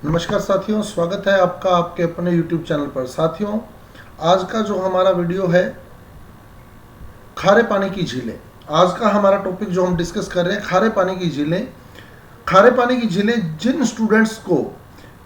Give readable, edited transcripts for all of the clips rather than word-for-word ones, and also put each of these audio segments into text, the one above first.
नमस्कार साथियों, स्वागत है आपका आपके अपने YouTube चैनल पर। साथियों, आज का जो हमारा वीडियो है खारे पानी की झीलें। आज का हमारा टॉपिक जो हम डिस्कस कर रहे हैं खारे पानी की झीलें। खारे पानी की झीलें, जिन स्टूडेंट्स को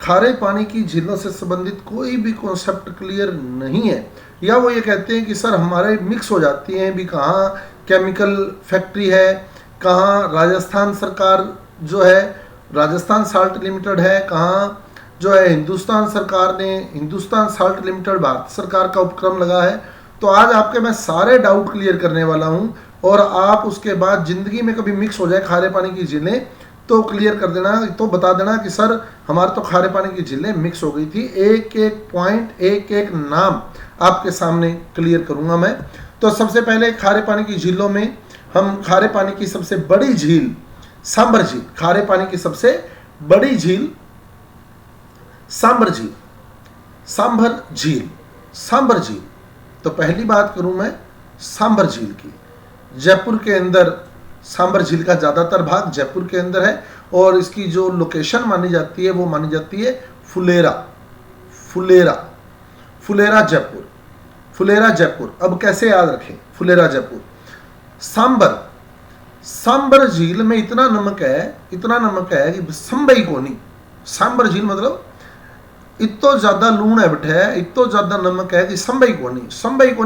खारे पानी की झीलों से संबंधित कोई भी कॉन्सेप्ट क्लियर नहीं है, या वो ये कहते हैं कि सर हमारे मिक्स हो जाती हैं भी, कहाँ केमिकल फैक्ट्री है, कहाँ राजस्थान सरकार जो है राजस्थान साल्ट लिमिटेड है, कहाँ जो है हिंदुस्तान सरकार ने हिंदुस्तान साल्ट लिमिटेड भारत सरकार का उपक्रम लगा है। तो आज आपके मैं सारे डाउट क्लियर करने वाला हूं, और आप उसके बाद जिंदगी में कभी मिक्स हो जाए खारे पानी की झीलें तो क्लियर कर देना, तो बता देना कि सर हमारे तो खारे पानी की झीलें मिक्स हो गई थी। एक एक पॉइंट, एक एक नाम आपके सामने क्लियर करूंगा मैं। तो सबसे पहले खारे पानी की झीलों में हम खारे पानी की सबसे बड़ी झील सांबर झील, खारे पानी की सबसे बड़ी झील सांबर झील, सांबर झील। तो पहली बात करूं मैं सांबर झील की। जयपुर के अंदर सांबर झील का ज्यादातर भाग जयपुर के अंदर है, और इसकी जो लोकेशन मानी जाती है वो मानी जाती है फुलेरा जयपुर। अब कैसे याद रखें फुलेरा जयपुर। सांबर झील में इतना नमक है कि संबई कोनी। सांबर झील मतलब इतो ज्यादा लूण है बैठे, इतो ज्यादा नमक है कि संबई कोनी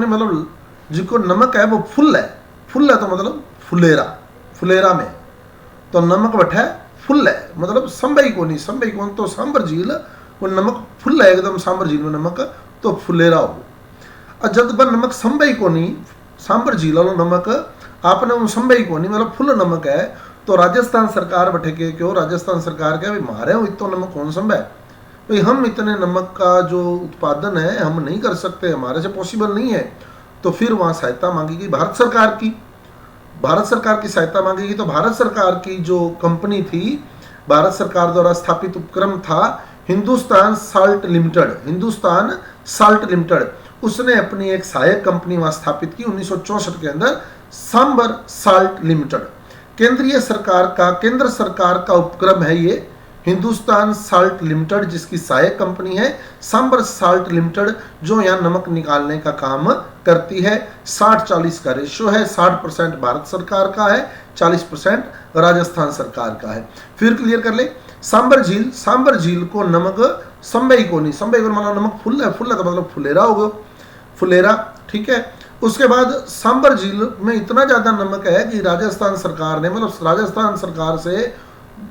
मतलब जिसको नमक है वो फुल है तो मतलब फुलेरा में तो नमक बैठा फुल है, मतलब संबई कोनी तो सांबर झील वो नमक फुल है एकदम। सांबर झील में नमक तो फुलेरा हो। जब पर नमक संबई कोनी, सांबर झील वालों नमक आपने वो संबई कोनी मतलब फुल नमक है, तो राजस्थान सरकार बैठे के क्यों, राजस्थान सरकार के भाई मारे हो इतना नमक कौन संभव है भाई, हम इतने नमक का जो उत्पादन है हम नहीं कर सकते, हमारे से पॉसिबल नहीं है। तो फिर वहाँ सहायता मांगेगी भारत सरकार की सहायता मांगेगी। तो भारत सरकार की जो कंपनी थी, भारत सरकार द्वारा स्थापित उपक्रम था हिंदुस्तान साल्ट लिमिटेड, उसने अपनी एक सहायक कंपनी वहां स्थापित की 1964 के अंदर, सांबर साल्ट लिमिटेड। केंद्र सरकार का उपक्रम है ये हिंदुस्तान साल्ट लिमिटेड, जिसकी सहायक कंपनी है सांबर साल्ट लिमिटेड, जो यहाँ नमक निकालने का काम करती है। 60-40 का रेशियो है, 60% भारत सरकार का है, 40% राजस्थान सरकार का है। फिर क्लियर कर ले, सांबर झील को नमक संबई को मतलब नमक फुल है तो मतलब फुलेरा होगा, ठीक है। उसके बाद सांबर झील में इतना ज्यादा नमक है कि राजस्थान सरकार ने, मतलब राजस्थान सरकार से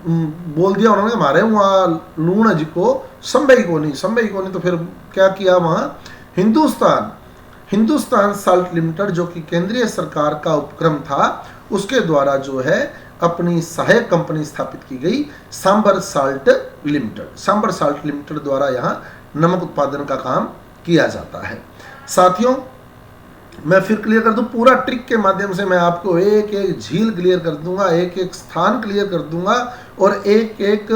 बोल दिया उन्होंने हमारे वहाँ लूण है जिको संबई को नहीं, तो फिर क्या किया वहाँ हिंदुस्तान साल्ट लिमिटेड, जो कि केंद्रीय सरकार का उपक्रम था, उसके द्वारा जो है अपनी सहायक कंपनी स्थापित की गई सांबर साल्ट लिमिटेड द्वारा यहाँ नमक उत्पादन का काम किया जाता है। साथियों, मैं फिर क्लियर कर दूं, पूरा ट्रिक के माध्यम से मैं आपको एक एक झील क्लियर कर दूंगा, एक एक स्थान क्लियर कर दूंगा, और एक एक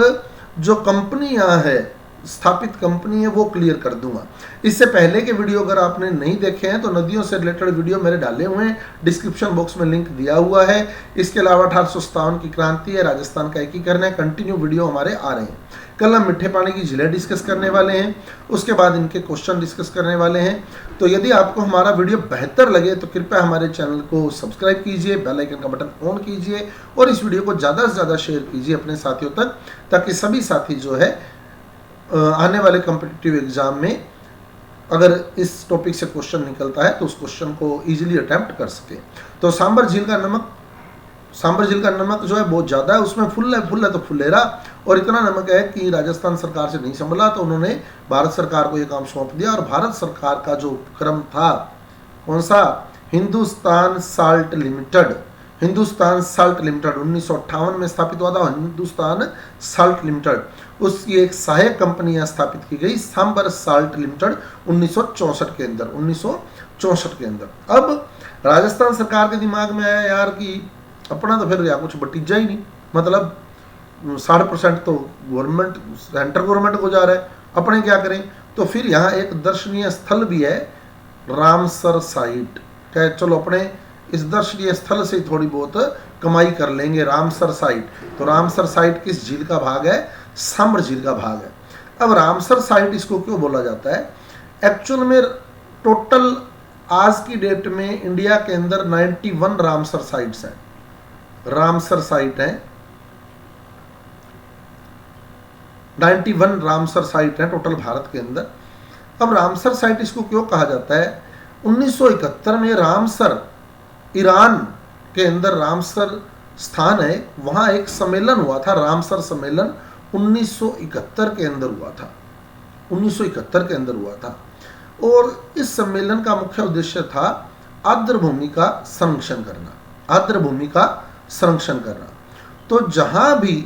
जो कंपनी यहाँ है, स्थापित कंपनी है, वो क्लियर कर दूंगा। इससे पहले के वीडियो अगर आपने नहीं देखे हैं तो नदियों से रिलेटेड वीडियो मेरे डाले हुए हैं, डिस्क्रिप्शन बॉक्स में लिंक दिया हुआ है। इसके अलावा 1857 की क्रांति है, राजस्थान का एकीकरण है, कंटिन्यू वीडियो हमारे आ रहे हैं। कल हम मीठे पानी की झीलें डिस्कस करने वाले हैं, उसके बाद इनके क्वेश्चन डिस्कस करने वाले हैं। तो यदि आपको हमारा वीडियो बेहतर लगे तो कृपया हमारे चैनल को सब्सक्राइब कीजिए, बेल आइकन का बटन ऑन कीजिए, और इस वीडियो को ज़्यादा से ज़्यादा शेयर कीजिए अपने साथियों तक, ताकि सभी साथी जो है आने वाले कॉम्पिटिटिव एग्जाम में अगर इस टॉपिक से क्वेश्चन निकलता है तो उस क्वेश्चन को इजीली अटेम्प्ट कर सके। तो सांबर झील का नमक जो है बहुत ज़्यादा है, उसमें फुल है तो फुलेरा, और इतना नमक है कि राजस्थान सरकार से नहीं संभला, तो उन्होंने भारत सरकार को यह काम सौंप दिया। और भारत सरकार का जो उपक्रम था कौन सा, हिंदुस्तान साल्ट लिमिटेड 1958 में स्थापित हुआ था। हिंदुस्तान साल्ट लिमिटेड, उसकी एक सहायक कंपनी यहाँ स्थापित की गई सांबर साल्ट लिमिटेड 1964 के अंदर। अब राजस्थान सरकार के दिमाग में आया यार कि अपना तो फिर यहाँ कुछ बटीजा ही नहीं, मतलब 60% तो गवर्नमेंट, सेंट्रल गवर्नमेंट को जा रहा है, अपने क्या करें। तो फिर यहाँ एक दर्शनीय स्थल भी है रामसर साइट, क्या चलो अपने इस दर्शनीय स्थल से थोड़ी बहुत कमाई कर लेंगे। रामसर साइट, तो रामसर साइट किस झील का भाग है, सांबर झील का भाग है। अब रामसर साइट इसको क्यों बोला जाता है? एक्चुअल में टोटल आज की डेट में इंडिया के अंदर 91 रामसर साइट्स हैं, रामसर साइट है 91 रामसर साइट है टोटल भारत के अंदर। अब रामसर साइट इसको क्यों कहा जाता है? 1971 में रामसर, ईरान के अंदर रामसर स्थान है, वहां एक सम्मेलन हुआ था, रामसर सम्मेलन 1971 के अंदर हुआ था, 1971 के अंदर हुआ था। और इस सम्मेलन का मुख्य उद्देश्य था आर्द्र भूमि का संरक्षण करना, आर्द्र भूमि का संरक्षण करना। तो जहां भी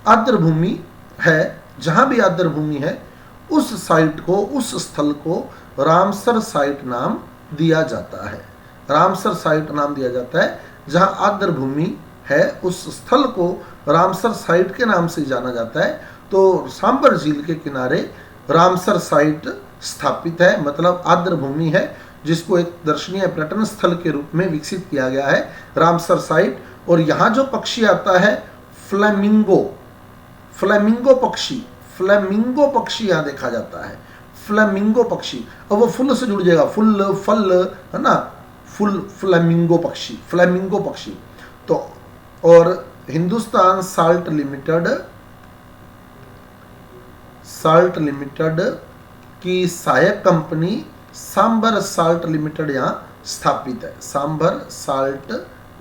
आर्द्र भूमि है, जहां भी आर्द्र भूमि है, उस साइट को, उस स्थल को रामसर साइट नाम दिया जाता है, रामसर साइट नाम दिया जाता है। जहां आर्द्र भूमि है उस स्थल को रामसर साइट के नाम से जाना जाता है। तो सांबर झील के किनारे रामसर साइट स्थापित है, मतलब आर्द्र भूमि है जिसको एक दर्शनीय पर्यटन स्थल के रूप में विकसित किया गया है, रामसर साइट। और यहाँ जो पक्षी आता है फ्लेमिंगो, फ्लेमिंगो पक्षी, फ्लेमिंगो पक्षी यहाँ देखा जाता है, फ्लेमिंगो पक्षी। और वो फुल से जुड़ जाएगा, फुल फल है ना, फुल फ्लेमिंगो पक्षी, फ्लेमिंगो पक्षी। तो और Hindustan salt limited, salt limited की सहायक कंपनी सांबर साल्ट लिमिटेड यहाँ स्थापित है, Sambhar salt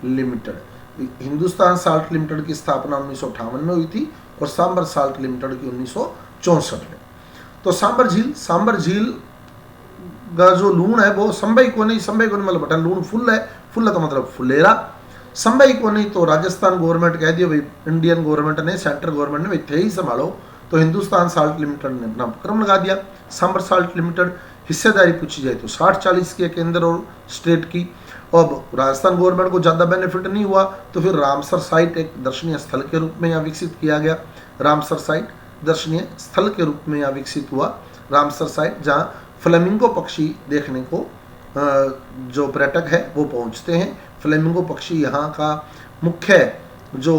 limited. Hindustan salt limited की स्थापना 1958 में हुई थी और सांबर साल्ट लिमिटेड की 1964 में। तो सांबर झील का जो लूण है वो संबई को नहीं, संबई को नहीं मतलब बटा लूण फुल है, फुल का मतलब फुलेरा, संबई को नहीं तो राजस्थान गवर्नमेंट कह दिया भाई, इंडियन गवर्नमेंट ने, सेंट्रल गवर्नमेंट ने भाई ही संभालो। तो हिंदुस्तान साल्ट लिमिटेड ने अपना उपक्रम लगा दिया, सांबर साल्ट लिमिटेड। हिस्सेदारी पूछी जाए तो 60-40 की केंद्र और स्टेट की। अब राजस्थान गवर्नमेंट को ज़्यादा बेनिफिट नहीं हुआ तो फिर रामसर साइट एक दर्शनीय स्थल के रूप में यहाँ विकसित किया गया। रामसर साइट दर्शनीय स्थल के रूप में यहाँ विकसित हुआ, रामसर साइट, जहाँ फ्लेमिंगो पक्षी देखने को जो पर्यटक है वो पहुँचते हैं। फ्लेमिंगो पक्षी यहाँ का मुख्य जो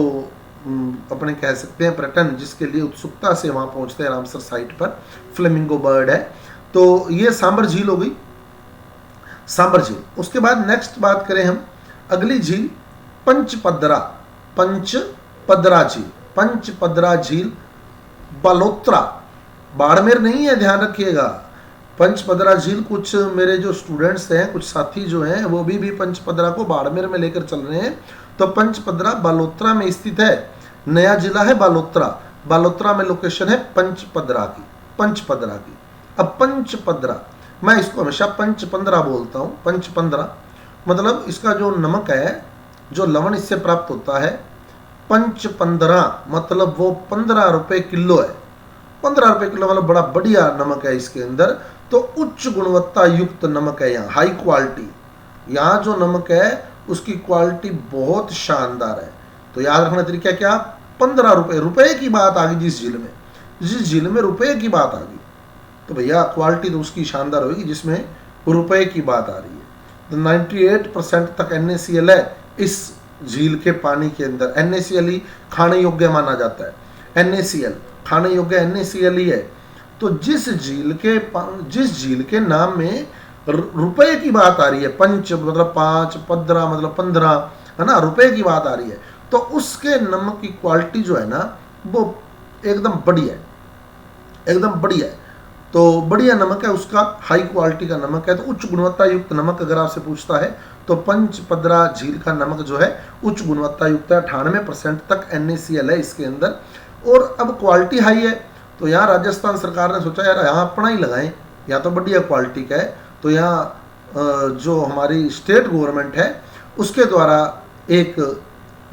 अपने कह सकते हैं पर्यटन जिसके लिए उत्सुकता से वहाँ पहुँचते हैं रामसर साइट पर, फ्लेमिंगो बर्ड है। तो ये सांबर झील हो गई, सांबर झील। उसके बाद नेक्स्ट बात करें हम, अगली झील पंचपदरा, पंचपदरा झील, पंचपदरा झील बालोतरा, बाड़मेर नहीं है, ध्यान रखिएगा। पंचपदरा झील, कुछ मेरे जो स्टूडेंट्स हैं, कुछ साथी जो हैं वो भी पंचपदरा को बाड़मेर में लेकर चल रहे हैं। तो पंचपदरा बालोतरा में स्थित है, नया जिला है बालोतरा, बालोतरा में लोकेशन है पंचपदरा की, पंचपदरा की। अब पंचपदरा, मैं इसको हमेशा पंचपंद्रा बोलता हूँ, पंचपंद्रा मतलब इसका जो नमक है, जो लवण इससे प्राप्त होता है, पंचपंद्रा मतलब वो 15 रुपये किलो है, 15 रुपये किलो मतलब बड़ा बढ़िया नमक है इसके अंदर। तो उच्च गुणवत्ता युक्त नमक है यहाँ, हाई क्वालिटी। यहाँ जो नमक है उसकी क्वालिटी बहुत शानदार है। तो याद रखना तरीका क्या, 15 रुपये, रुपये की बात आ गई जिस झील में, जिस झील में रुपये की बात आ गई तो भैया क्वालिटी तो उसकी शानदार होगी जिसमें रुपये की बात आ रही है। तो 98% तक NaCl है इस झील के पानी के अंदर। NaCl ही खाने योग्य माना जाता है, NaCl खाने योग्य NaCl ही है। तो जिस झील के नाम में रुपये की बात आ रही है, पंच मतलब 5, पदरा मतलब 15 है ना, रुपये की बात आ रही है, तो उसके नमक की क्वालिटी जो है ना वो एकदम बढ़िया है, एकदम बढ़िया है। तो बढ़िया नमक है उसका, हाई क्वालिटी का नमक है। तो उच्च गुणवत्ता युक्त नमक अगर आपसे पूछता है तो पंचपदरा झील का नमक जो है उच्च गुणवत्ता युक्त है, 98% तक NaCl है इसके अंदर। और अब क्वालिटी हाई है तो यहाँ राजस्थान सरकार ने सोचा यार यहाँ अपना ही लगाएं, यहाँ तो बढ़िया क्वालिटी का है। तो यहाँ जो हमारी स्टेट गवर्नमेंट है उसके द्वारा एक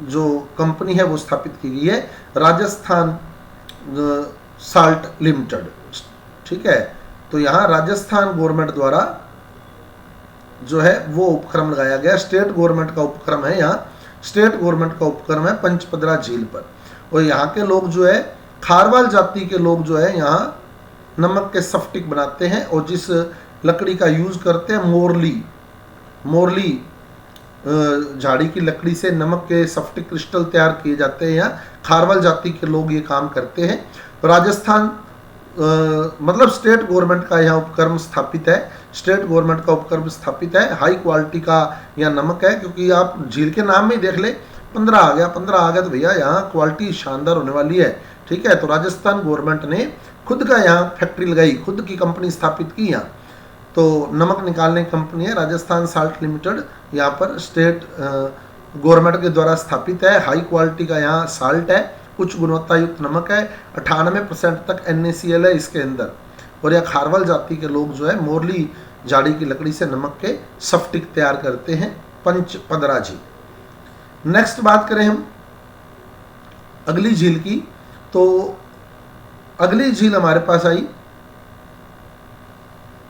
जो कंपनी है वो स्थापित की गई है, राजस्थान साल्ट लिमिटेड, ठीक है। तो यहाँ राजस्थान गवर्नमेंट द्वारा जो है वो उपक्रम लगाया गया, स्टेट गवर्नमेंट का उपक्रम है, यहाँ स्टेट गवर्नमेंट का उपक्रम है पंचपदरा झील पर। और यहाँ के लोग जो है खारवाल जाति के लोग जो है यहाँ नमक के सफ्टिक बनाते हैं और जिस लकड़ी का यूज करते हैं मोरली झाड़ी की लकड़ी से नमक के सफ्टिक क्रिस्टल तैयार किए जाते हैं। यहाँ खारवाल जाति के लोग ये काम करते हैं। राजस्थान मतलब स्टेट गवर्नमेंट का यहाँ उपक्रम स्थापित है, स्टेट गवर्नमेंट का उपक्रम स्थापित है। हाई क्वालिटी का यह नमक है, क्योंकि आप झील के नाम में ही देख ले 15 आ गया, 15 आ गया तो भैया यहाँ क्वालिटी शानदार होने वाली है। ठीक है, तो राजस्थान गवर्नमेंट ने खुद का यहाँ फैक्ट्री लगाई, खुद की कंपनी स्थापित की यहाँ। तो नमक निकालने की कंपनी है राजस्थान साल्ट लिमिटेड, यहाँ पर स्टेट गवर्नमेंट के द्वारा स्थापित है। हाई क्वालिटी का यहाँ साल्ट है, उच्च गुणवत्ता युक्त नमक है। 98% तक NaCl है इसके अंदर। और यह खारवल जाति के लोग जो है मोरली झाड़ी की लकड़ी से नमक के सफ्टिक तैयार करते हैं। पंचपदरा झील। नेक्स्ट बात करें हम अगली झील की, तो अगली झील हमारे पास आई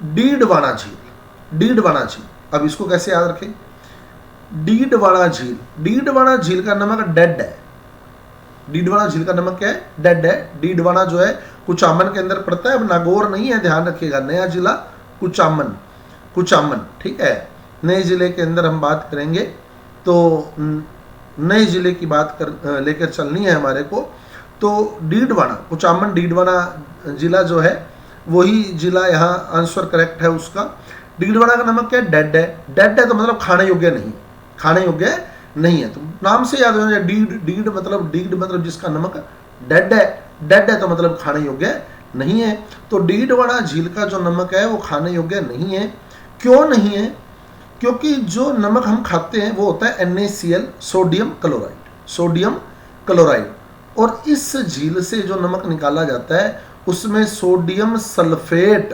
डीडवाना झील। डीडवाना झील, अब इसको कैसे याद रखें? डीडवाना झील, डीडवाना झील का नमक डेड है। डीडवाना झील का नमक क्या है? डेड है। डीडवाना जो है कुचामन के अंदर पड़ता है, अब नागौर नहीं है, ध्यान रखिएगा। नया जिला कुचामन, कुचामन, ठीक है। नए जिले के अंदर हम बात करेंगे, तो नए जिले की बात कर लेकर चलनी है हमारे को। तो डीडवाना, कुचामन डीडवाना जिला जो है वही जिला यहाँ आंसर करेक्ट है उसका। डीडवाना का नमक क्या है? डेड है। डेड है तो मतलब खाने योग्य नहीं, खाने योग्य नहीं है। तो नाम से याद हो जाए, डीड मतलब जिसका नमक डेड है, डेड है तो मतलब खाने योग्य नहीं है। तो डीडवाना झील का जो नमक है वो खाने योग्य नहीं है। क्यों नहीं है? क्योंकि जो नमक हम खाते हैं वो होता है NaCl, sodium chloride, sodium chloride. और इस झील से जो नमक निकाला जाता है उसमें सोडियम सल्फेट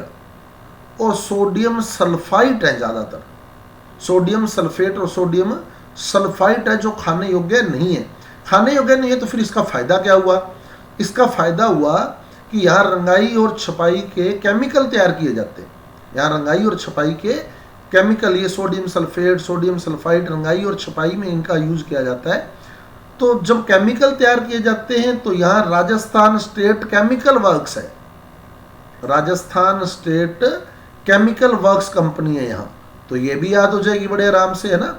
और सोडियम सल्फाइट है ज़्यादातर। सोडियम सल्फेट और सोडियम सल्फाइट है जो खाने योग्य नहीं है। खाने योग्य नहीं है तो फिर इसका फायदा क्या हुआ? इसका फायदा हुआ कि यहाँ रंगाई और छपाई के केमिकल तैयार किए जाते हैं। यहाँ रंगाई और छपाई के केमिकल, ये सोडियम सल्फेट, सोडियम सल्फाइट, रंगाई और छपाई में इनका यूज किया जाता है। तो जब केमिकल तैयार किए जाते हैं तो यहाँ राजस्थान स्टेट केमिकल वर्क्स है, Rajasthan state chemical works company है यहाँ। तो ये भी याद हो जाएगी बड़े आराम से, है ना।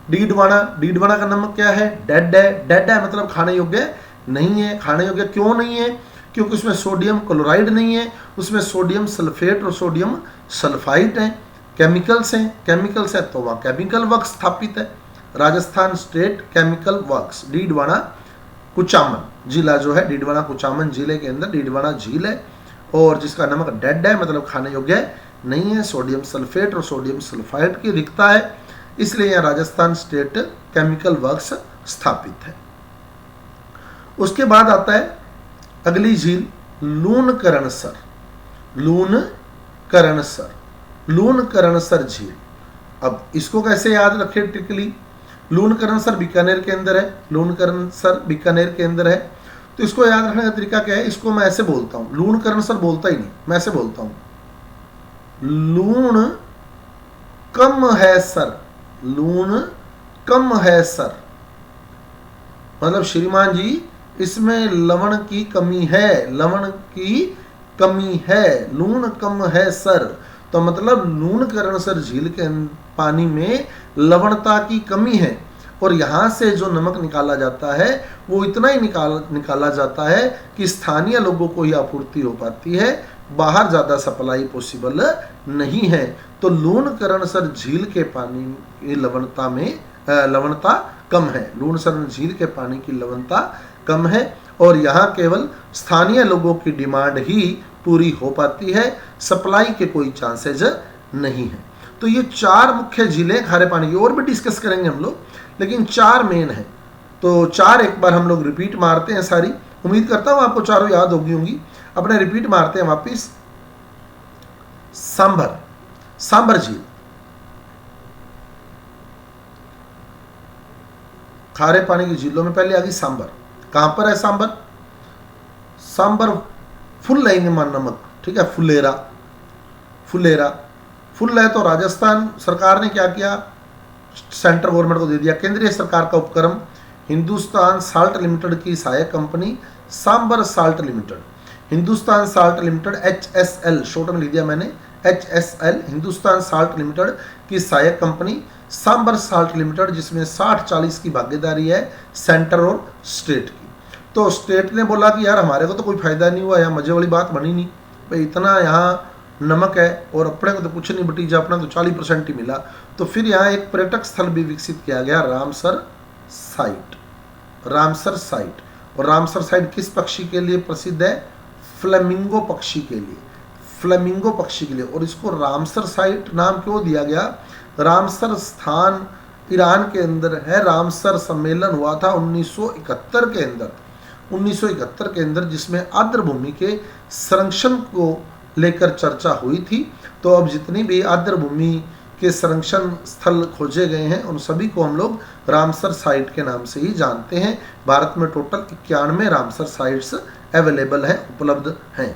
डीडवाना, डीडवाना का नमक क्या है? डेड है। डेड है मतलब खाने योग्य नहीं है। खाने योग्य क्यों नहीं है? क्योंकि उसमें सोडियम क्लोराइड नहीं है, उसमें सोडियम सल्फेट और सोडियम सल्फाइट है, केमिकल्स हैं। केमिकल्स है तो वहाँ केमिकल वर्क्स स्थापित है, Rajasthan state chemical works. Didwana Kuchaman जिला जो है, डीडवाना कुचामन जिले के अंदर डीडवाना झील है, और जिसका नमक डेड है मतलब खाने योग्य नहीं है, सोडियम सल्फेट और सोडियम सल्फाइड की अधिकता है, इसलिए यह राजस्थान स्टेट केमिकल वर्क्स स्थापित है। उसके बाद आता है अगली झील लूणकरणसर। लूणकरणसर, लूणकरणसर झील। अब इसको कैसे याद रखें ट्रिकली? लूणकरणसर बीकानेर के अंदर है, लूणकरणसर बीकानेर के अंदर है। तो इसको याद रखने का तरीका क्या है? इसको मैं ऐसे बोलता हूँ, लूणकरणसर बोलता ही नहीं, मैं ऐसे बोलता हूँ, लूण कम है सर, लूण कम है सर। मतलब श्रीमान जी इसमें लवण की कमी है, लवण की कमी है, लूण कम है सर। तो मतलब लूणकरणसर झील के पानी में लवणता की कमी है, और यहाँ से जो नमक निकाला जाता है वो इतना ही निकाला जाता है कि स्थानीय लोगों को ही आपूर्ति हो पाती है, बाहर ज़्यादा सप्लाई पॉसिबल नहीं है। तो लूणकरणसर झील के पानी की लवणता में लवणता कम है, लूणकरणसर झील के पानी की लवणता कम है, और यहाँ केवल स्थानीय लोगों की डिमांड ही पूरी हो पाती है, सप्लाई के कोई चांसेज नहीं है। तो ये 4 मुख्य झीलें खारे पानी की, और भी डिस्कस करेंगे हम लोग, लेकिन 4 मेन है। तो 4 एक बार हम लोग रिपीट मारते हैं सारी, उम्मीद करता हूँ आपको चारों याद होंगी। अपने रिपीट मारते हैं वापिस। सांभर, सांभर झील, खारे पानी की झीलों में पहले आ गई सांभर। कहां पर है सांभर? सांभर फुल है नमक, ठीक है, फुलेरा, फुलेरा फुल है। तो राजस्थान सरकार ने क्या किया? सेंट्रल गवर्नमेंट को दे दिया, केंद्रीय सरकार का उपक्रम, हिंदुस्तान साल्ट लिमिटेड की सहायक company sambar salt limited, Hindustan salt limited HSL, short में लिख दिया मैंने, HSL, हिंदुस्तान साल्ट लिमिटेड की सहायक कंपनी सांभर साल्ट लिमिटेड, जिसमें 60-40 की भागीदारी है सेंटर और स्टेट की। तो स्टेट ने बोला कि यार हमारे को तो कोई फायदा नहीं हुआ, यहाँ मजे वाली बात बनी नहीं, भाई इतना यहाँ नमक है और अपने को तो कुछ नहीं बटीजा, अपना तो 40% ही मिला। तो फिर यहाँ एक पर्यटक स्थल भी विकसित किया गया, रामसर साइट। रामसर साइट, और रामसर साइट किस पक्षी के लिए प्रसिद्ध है? फ्लेमिंगो पक्षी के लिए, फ्लेमिंगो पक्षी के लिए। और इसको रामसर साइट नाम क्यों दिया गया? रामसर स्थान ईरान के अंदर है। रामसर सम्मेलन हुआ था 1971 के अंदर, 1971 के अंदर, जिसमें आर्द्र भूमि के संरक्षण को लेकर चर्चा हुई थी। तो अब जितनी भी आर्द्र भूमि के संरक्षण स्थल खोजे गए हैं उन सभी को हम लोग रामसर साइट के नाम से ही जानते हैं। भारत में टोटल 91 रामसर साइट्स अवेलेबल हैं, उपलब्ध हैं।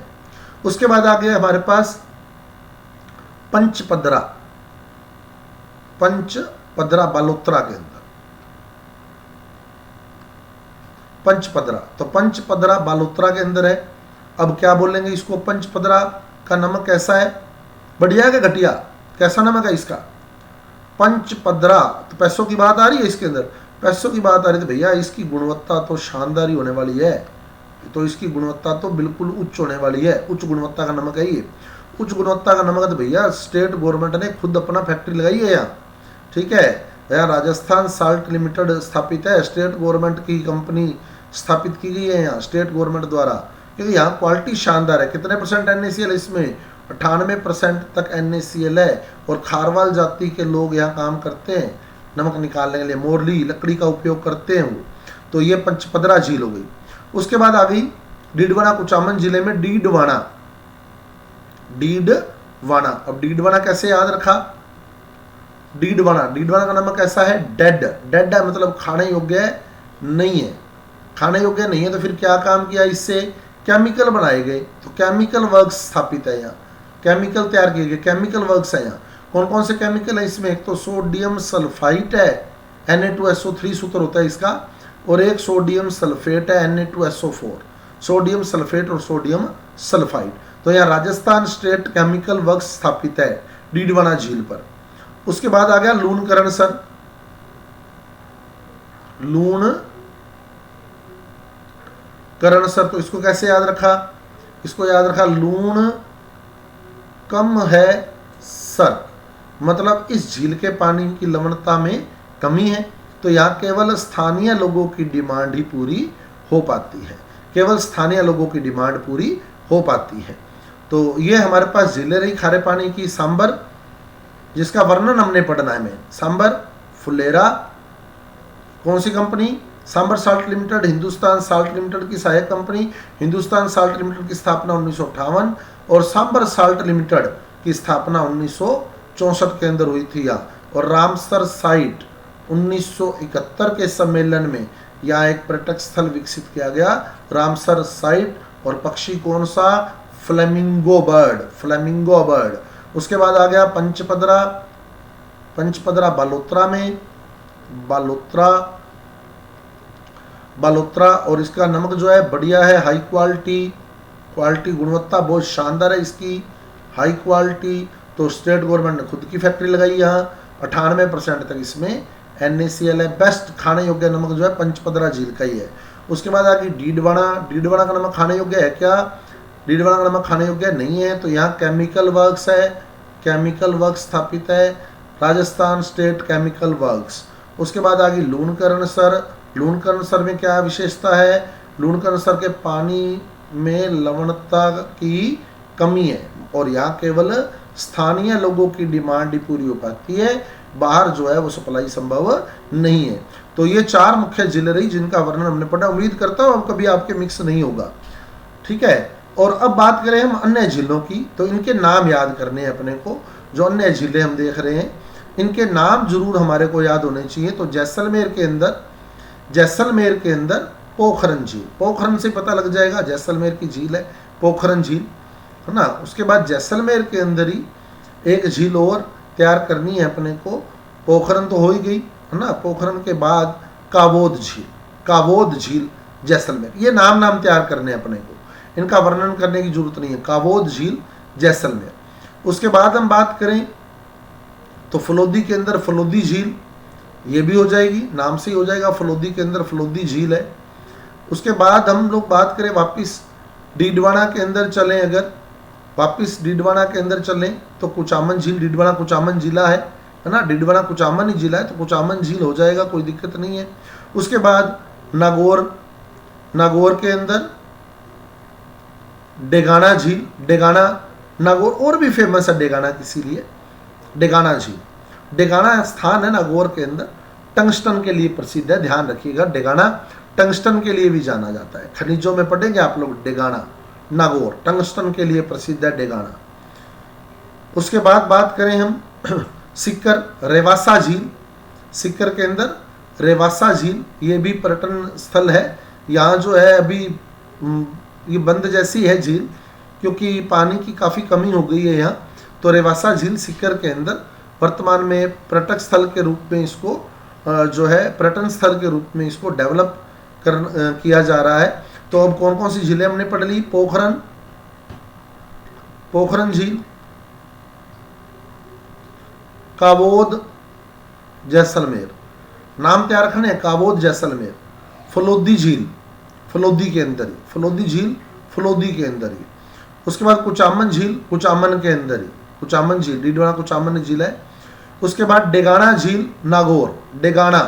उसके बाद आ गया हमारे पास पंचपदरा। पंचपदरा बालोतरा के अंदर, पंचपदरा, तो पंचपदरा बालोतरा के अंदर है। अब क्या बोलेंगे इसको? पंचपदरा का नमक कैसा है? बढ़िया है कि घटिया? कैसा नमक है इसका? पंचपदरा, तो पैसों की बात आ रही है इसके अंदर? पैसों की बात आ रही है तो भैया इसकी गुणवत्ता तो शानदार ही होने वाली है। तो इसकी गुणवत्ता तो बिल्कुल उच्च होने वाली है, उच्च गुणवत्ता का नमक है ये। उच्च गुणवत्ता का नमक तो भैया स्टेट गवर्नमेंट ने खुद अपना फैक्ट्री लगाई है यहाँ, ठीक है। यहाँ राजस्थान साल्ट लिमिटेड स्थापित है, स्टेट गवर्नमेंट की कंपनी स्थापित की गई है यहाँ स्टेट गवर्नमेंट द्वारा, क्योंकि यहाँ क्वालिटी शानदार है। कितने परसेंट NaCl इसमें? 98% तक NaCl है। और खारवाल जाति के लोग यहाँ काम करते हैं नमक निकालने के लिए, मोरली लकड़ी का उपयोग करते हैं वो। तो ये पंचपदरा झील हो गई। उसके बाद आ गई डीडवाना, कुचामन जिले में डीडवाना। डीडवाना, अब डीडवाना कैसे याद रखा? डीडवाना, डीडवाना का नमक कैसा है? डेड। डेड है मतलब खाने योग्य नहीं है। खाने योग्य नहीं है तो फिर क्या काम किया इससे? केमिकल बनाए गए। तो केमिकल वर्क्स स्थापित है यहाँ, केमिकल तैयार किए गए, केमिकल वर्क्स है यहाँ। कौन कौन से केमिकल है इसमें? एक तो सोडियम सल्फाइट है, Na2SO3 सूत्र होता है इसका, और एक सोडियम सल्फेट है, Na2SO4। सोडियम सल्फेट और सोडियम सल्फाइड। तो यहाँ राजस्थान स्टेट केमिकल वर्क्स स्थापित है डीडवाना झील पर। उसके बाद आ गया लूणकरणसर। लूणकरणसर, तो इसको कैसे याद रखा? इसको याद रखा लूण कम है सर, मतलब इस झील के पानी की लवणता में कमी है। तो यहाँ केवल स्थानीय लोगों की डिमांड ही पूरी हो पाती है, केवल स्थानीय लोगों की डिमांड पूरी हो पाती है। तो ये हमारे पास झीलें रही खारे पानी की। सांबर, जिसका वर्णन हमने पढ़ना है में, सांबर फुलेरा, कौन सी company? Sambhar salt limited, Hindustan salt limited की सहायक कंपनी। हिंदुस्तान साल्ट लिमिटेड की स्थापना 1958 और सांबर साल्ट लिमिटेड की स्थापना 1964 के अंदर हुई थी यहाँ। और रामसर साइट 1971 के सम्मेलन में यहाँ एक पर्यटक स्थल विकसित किया गया, रामसर साइट। और पक्षी कौन सा? Flamingo bird, flamingo bird. उसके बाद आ गया पंचपदरा। पंचपदरा बालोतरा में, बालोतरा, और इसका नमक जो है बढ़िया है, हाई क्वालिटी गुणवत्ता बहुत शानदार है इसकी, हाई क्वालिटी। तो स्टेट गवर्नमेंट ने खुद की फैक्ट्री लगाई यहाँ। 98% तक इसमें NaCl है। बेस्ट खाने योग्य नमक जो है पंचपदरा झील का ही है। उसके बाद आ गई डीडवाना। डीडवाना का नमक खाने योग्य है क्या? डीडवाना का नमक खाने योग्य नहीं है। तो यहाँ केमिकल वर्क्स है, केमिकल वर्क्स स्थापित है, राजस्थान स्टेट केमिकल वर्क्स। उसके बाद आ गई लूणकरणसर। लूणकरणसर में क्या विशेषता है? लूणकरणसर के पानी में लवणता की कमी है और यहाँ केवल स्थानीय लोगों की डिमांड ही पूरी हो पाती है, बाहर जो है वो सप्लाई संभव नहीं है। तो ये 4 मुख्य जिले रही जिनका वर्णन हमने पढ़ा। उम्मीद करता हूँ अब कभी आपके मिक्स नहीं होगा, ठीक है। और अब बात करें हम अन्य जिलों की, तो इनके नाम याद करने हैं अपने को। जो अन्य जिले हम देख रहे हैं इनके नाम जरूर हमारे को याद होने चाहिए। तो जैसलमेर के अंदर पोखरन झील, पोखरन से पता लग जाएगा जैसलमेर की झील है पोखरन झील, है ना। उसके बाद जैसलमेर के अंदर ही एक झील और तैयार करनी है अपने को। पोखरन तो हो ही गई, है ना। पोखरन के बाद कावोद झील जैसलमेर। ये नाम तैयार करने हैं अपने को, इनका वर्णन करने की जरूरत नहीं है। कावोद झील जैसलमेर। उसके बाद हम बात करें तो फलोदी के अंदर फलोदी झील, ये भी हो जाएगी, नाम से ही हो जाएगा। फलोदी के अंदर फलोदी झील है। उसके बाद हम लोग बात करें वापिस डीडवाना के अंदर चलें अगर, वापिस डीडवाना के अंदर चलें तो कुचामन झील, डीडवाना कुचामन जिला है ना, डीडवाना कुचामन ही जिला है, तो कुचामन झील हो जाएगा, कोई दिक्कत नहीं है। उसके बाद नागौर, नागौर के अंदर डेगाना झील, डेगाना नागौर और भी फेमस है डेगाना किसी लिए, डेगाना झील, डेगाना स्थान है नागौर के अंदर, टंगस्टन के लिए प्रसिद्ध है, ध्यान रखिएगा। डेगाना टंगस्टन के लिए भी जाना जाता है, खनिजों में पढ़ेंगे आप लोग, डेगाना नागौर टंगस्टन के लिए प्रसिद्ध है डेगाना। उसके बाद बात करें हम सिक्कर, रेवासा झील, सिक्कर के अंदर रेवासा झील, ये भी पर्यटन स्थल है। यहाँ जो है अभी ये बंद जैसी है झील, क्योंकि पानी की काफ़ी कमी हो गई है यहाँ। तो रेवासा झील सिक्कर के अंदर वर्तमान में पर्यटक स्थल के रूप में इसको जो है पर्यटन स्थल के रूप में इसको डेवलप किया जा रहा है। तो अब कौन कौन सी झीलें हमने पढ़ ली, पोखरन, पोखरन झील, काबोद, जैसलमेर, नाम क्या रखने हैं, काबोद जैसलमेर। फलोदी झील, फलोदी के अंदर ही, फलोदी झील फलोदी के अंदर ही। उसके बाद कुचामन झील, कुचामन के अंदर ही, कुचामन झील, डीडवाना कुचामन झील है। उसके बाद डेगाना झील, नागौर, डेगाना,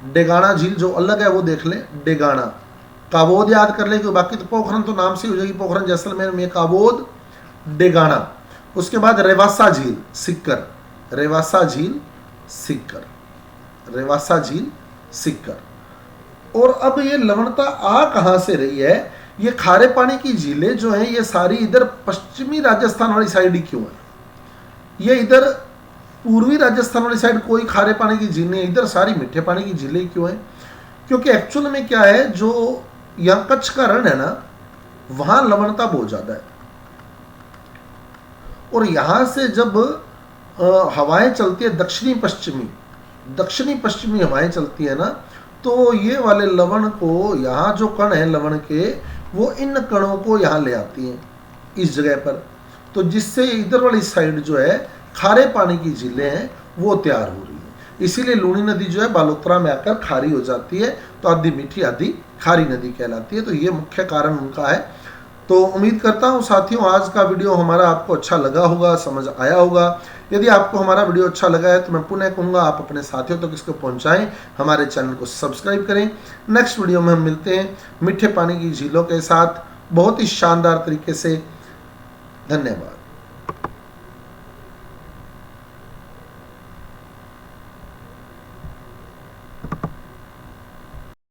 डेगाना झील जो अलग है वो देख लें, डेगाना। काबोद याद कर लें, क्योंकि बाकी तो पोखरन तो नाम से हो जाएगी, पोखरन जैसलमेर में, काबोद, डेगाना। उसके बाद रेवासा झील, सिक्कर, रेवासा झील, सिक्कर, रेवासा झील, सिक्कर। और अब ये लवणता आ कहाँ से रही है, ये खारे पानी की झीलें जो हैं ये सारी इधर पश्चिमी राजस्थान वाली साइड ही क्यों है, ये इधर पूर्वी राजस्थान वाली साइड कोई खारे पानी की झील नहीं है, इधर सारी मीठे पानी की झीलें क्यों हैं? क्योंकि एक्चुअल में क्या है, जो यहाँ कच्छ का रण है ना, वहाँ लवणता बहुत ज़्यादा है। और यहाँ से जब हवाएं चलती है दक्षिणी पश्चिमी हवाएं चलती है ना, तो ये वाले लवण को, यहाँ जो कण है लवण के, वो इन कणों को यहाँ ले आती हैं इस जगह पर, तो जिससे इधर वाली साइड जो है खारे पानी की झीलें हैं वो तैयार हो रही है। इसीलिए लूणी नदी जो है बालोतरा में आकर खारी हो जाती है, तो आधी मीठी आधी खारी नदी कहलाती है। तो ये मुख्य कारण उनका है। तो उम्मीद करता हूँ साथियों आज का वीडियो हमारा आपको अच्छा लगा होगा, समझ आया होगा। यदि आपको हमारा वीडियो अच्छा लगा है तो मैं पुनः कहूँगा आप अपने साथियों तक इसको पहुँचाएं, हमारे चैनल को सब्सक्राइब करें। नेक्स्ट वीडियो में हम मिलते हैं मीठे पानी की झीलों के साथ बहुत ही शानदार तरीके से। धन्यवाद।